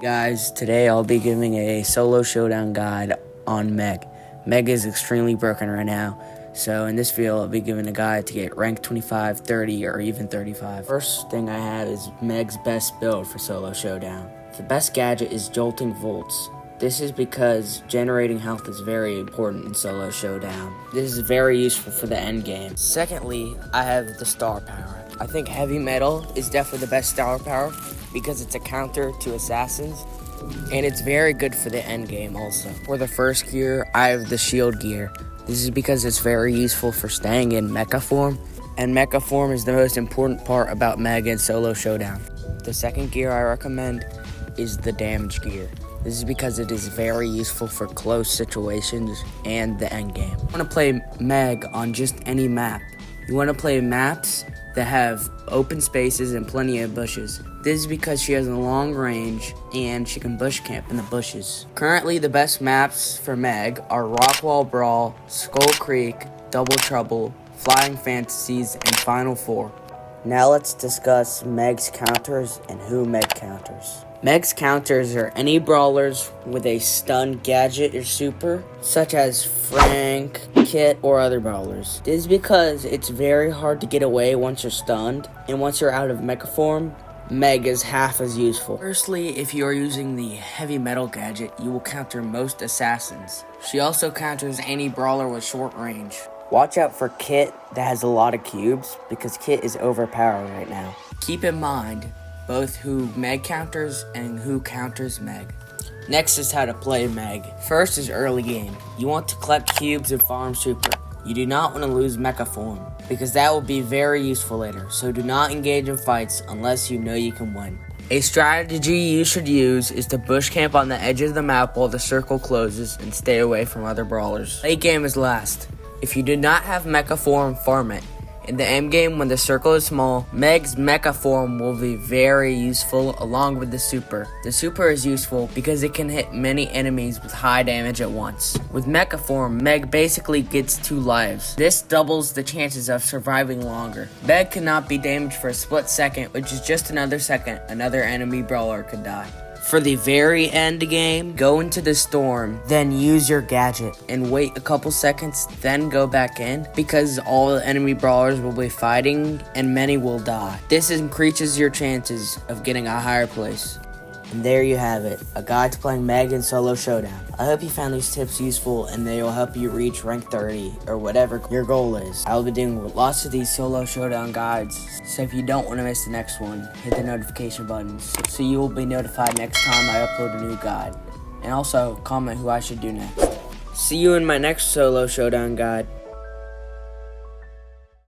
Guys, today I'll be giving a solo showdown guide on Meg. Meg is extremely broken right now, so in this video I'll be giving a guide to get rank 25, 30, or even 35. First thing I have is Meg's best build for solo showdown. The best gadget is Jolting Volts. This is because generating health is very important in solo showdown. This is very useful for the end game. Secondly, I have the star power. I think heavy metal is definitely the best star power because it's a counter to assassins, and it's very good for the end game also. For the first gear, I have the shield gear. This is because it's very useful for staying in mecha form, and mecha form is the most important part about Meg and solo showdown. The second gear I recommend is the damage gear. This is because it is very useful for close situations and the end game. You want to play Meg on just any map. You want to play maps that have open spaces and plenty of bushes. This is because she has a long range and she can bush camp in the bushes. Currently, the best maps for Meg are Rockwall Brawl, Skull Creek, Double Trouble, Flying Fantasies, and Final Four. Now let's discuss Meg's counters and who Meg counters. Meg's counters are any brawlers with a stun gadget or super, such as Frank, Kit, or other brawlers. This is because it's very hard to get away once you're stunned, and once you're out of mecha form, Meg is half as useful. Firstly, if you are using the heavy metal gadget, you will counter most assassins. She also counters any brawler with short range. Watch out for Kit that has a lot of cubes, because Kit is overpowered right now. Keep in mind both who Meg counters and who counters Meg. Next is how to play Meg. First is early game. You want to collect cubes and farm super. You do not want to lose mecha form, because that will be very useful later, so do not engage in fights unless you know you can win. A strategy you should use is to bush camp on the edge of the map while the circle closes and stay away from other brawlers. Late game is last. If you do not have mecha form, farm it. In the end game, when the circle is small, Meg's mecha form will be very useful along with the super. The super is useful because it can hit many enemies with high damage at once. With mecha form, Meg basically gets 2 lives. This doubles the chances of surviving longer. Meg cannot be damaged for a split second, which is just another second another enemy brawler could die. For the very end game, go into the storm, then use your gadget, and wait a couple seconds, then go back in, because all the enemy brawlers will be fighting, and many will die. This increases your chances of getting a higher place. And there you have it, a guide to playing Meg in Solo Showdown. I hope you found these tips useful and they will help you reach rank 30 or whatever your goal is. I will be doing lots of these Solo Showdown guides, so if you don't want to miss the next one, hit the notification button so you will be notified next time I upload a new guide. And also, comment who I should do next. See you in my next Solo Showdown guide.